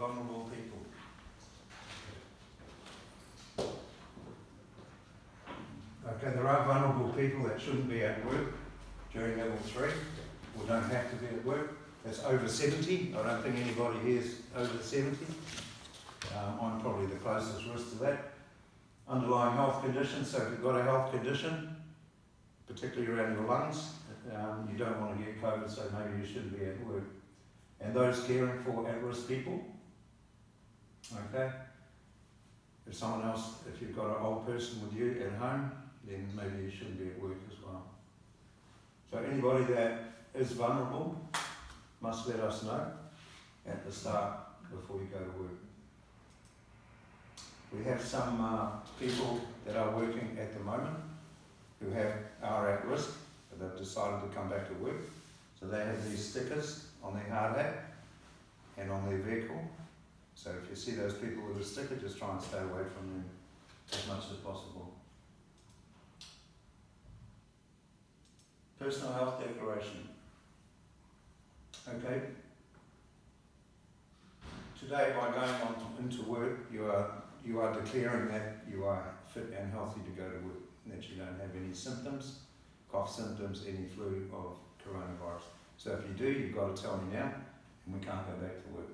vulnerable people. Okay, there are vulnerable people that shouldn't be at work during level 3, or don't have to be at work. That's over 70. I don't think anybody here is over 70. I'm probably the closest risk to that. Underlying health conditions, so if you've got a health condition, particularly around your lungs, you don't want to get COVID, so maybe you shouldn't be at work. And those caring for at-risk people, okay? If someone else, if you've got an old person with you at home, then maybe you shouldn't be at work as well. So anybody that is vulnerable must let us know at the start before you go to work. We have some people that are working at the moment who are at risk, but they've decided to come back to work. So they have these stickers on their hard hat and on their vehicle. So if you see those people with a sticker, just try and stay away from them as much as possible. Personal health declaration. Okay. Today, by going on into work, you are declaring that you are fit and healthy to go to work, and that you don't have any symptoms, cough symptoms, any flu of coronavirus. So if you do, you've got to tell me now, and we can't go back to work.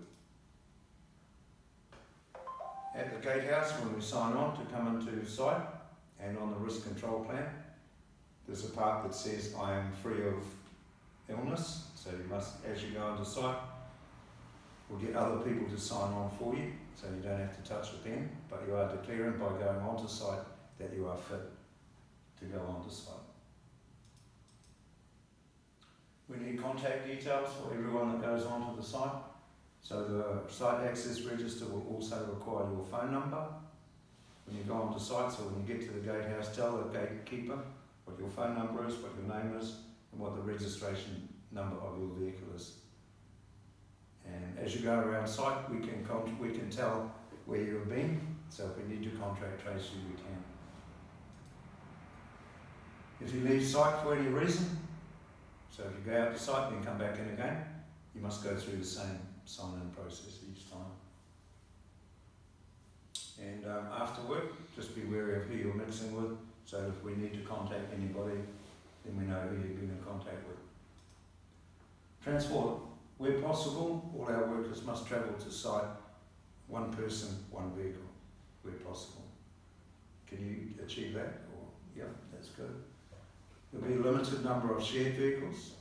At the gatehouse, when we sign on to come into site, and on the risk control plan, there's a part that says I am free of illness. So you must, as you go into site, we'll get other people to sign on for you, so you don't have to touch the pen, but you are declaring by going onto site that you are fit to go onto site. We need contact details for everyone that goes onto the site. So the site access register will also require your phone number when you go onto site. So when you get to the gatehouse, tell the gatekeeper what your phone number is, what your name is, and what the registration number of your vehicle is. And as you go around site, we can tell where you've been. So if we need to contact trace you, we can. If you leave site for any reason, so if you go out to site and then come back in again, you must go through the same sign-in process each time. And after work, just be wary of who you're mixing with. So if we need to contact anybody, then we know who you've been in contact with. Transport. Where possible, all our workers must travel to site, one person, one vehicle, where possible. Can you achieve that? Or, yeah, that's good. There'll be a limited number of shared vehicles.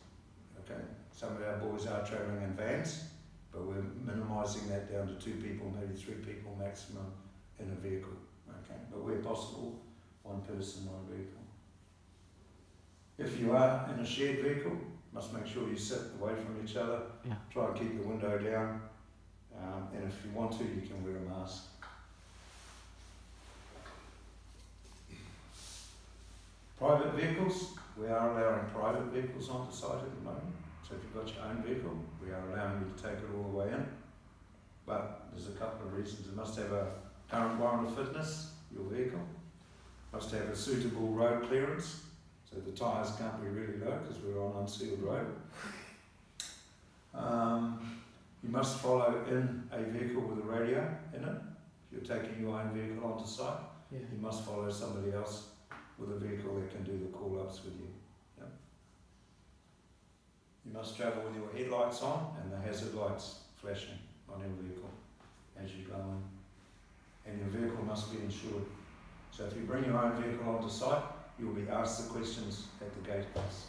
Okay, some of our boys are travelling in vans, but we're minimising that down to 2 people, maybe 3 people maximum in a vehicle. Okay, but where possible, one person, one vehicle. If you are in a shared vehicle, must make sure you sit away from each other. Yeah. Try and keep the window down, and if you want to, you can wear a mask. Private vehicles, we are allowing private vehicles onto site at the moment. So if you've got your own vehicle, we are allowing you to take it all the way in. But there's a couple of reasons. It must have a current warrant of fitness, your vehicle. Must have a suitable road clearance. So the tyres can't be really low because we're on unsealed road. You must follow in a vehicle with a radio in it. If you're taking your own vehicle onto site, you must follow somebody else with a vehicle that can do the call-ups with you. Yep. You must travel with your headlights on and the hazard lights flashing on your vehicle as you go in. And your vehicle must be insured. So if you bring your own vehicle onto site, you'll be asked the questions at the gatehouse.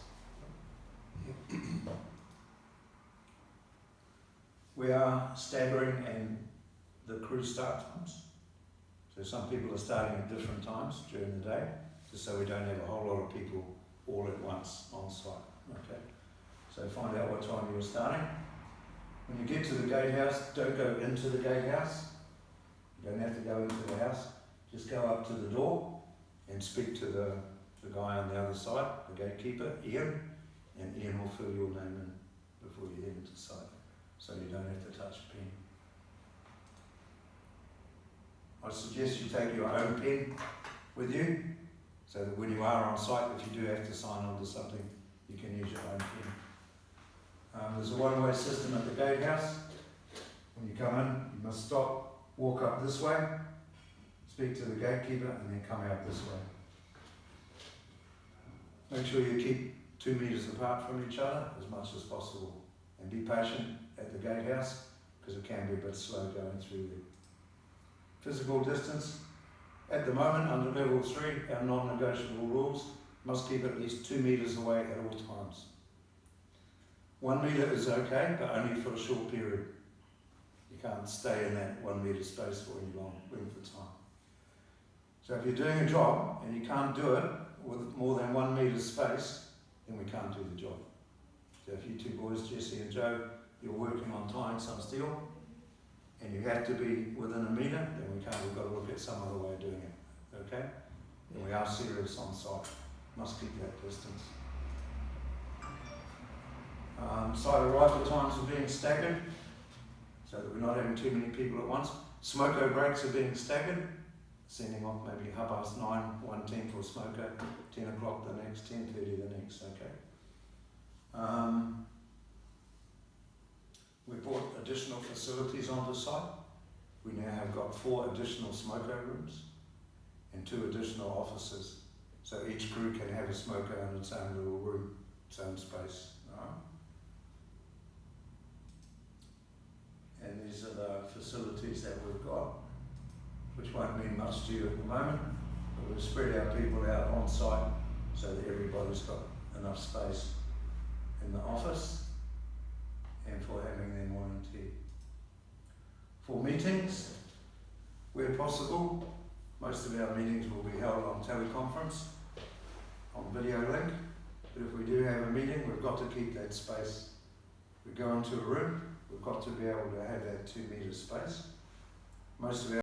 We are staggering and the crew start times. So some people are starting at different times during the day, just so we don't have a whole lot of people all at once on site. Okay. So find out what time you're starting. When you get to the gatehouse, don't go into the gatehouse. You don't have to go into the house. Just go up to the door and speak to the guy on the other side, the gatekeeper, Ian, and Ian will fill your name in before you head into site, so you don't have to touch a pen. I suggest you take your own pen with you, so that when you are on site, if you do have to sign on to something, you can use your own pen. There's a one-way system at the gatehouse. When you come in, you must stop, walk up this way, speak to the gatekeeper, and then come out this way. Make sure you keep 2 metres apart from each other as much as possible. And be patient at the gatehouse, because it can be a bit slow going through there. Physical distance. At the moment, under level 3, our non-negotiable rules must keep at least 2 metres away at all times. 1 metre is okay, but only for a short period. You can't stay in that 1 metre space for any long length of time. So if you're doing a job and you can't do it with more than 1 metre space, then we can't do the job. So if you two boys, Jesse and Joe, you're working on tying some steel, and you have to be within a metre, then we can't, we've got to look at some other way of doing it, okay? And we are serious on site, must keep that distance. Site arrival times are being staggered, so that we're not having too many people at once. Smoko breaks are being staggered, sending off maybe 9:30, one team for smoker, 10 o'clock the next, 10:30 the next, okay? We brought additional facilities onto site. We now have got 4 additional smoko rooms and 2 additional offices. So each crew can have a smoker in its own little room, its own space. Right? And these are the facilities that we've got, which won't mean much to you at the moment, but we've spread our people out on site so that everybody's got enough space in the office and for having their morning tea. For meetings, where possible, most of our meetings will be held on teleconference, on video link, but if we do have a meeting, we've got to keep that space. We go into a room, we've got to be able to have that 2 metre space. Most of our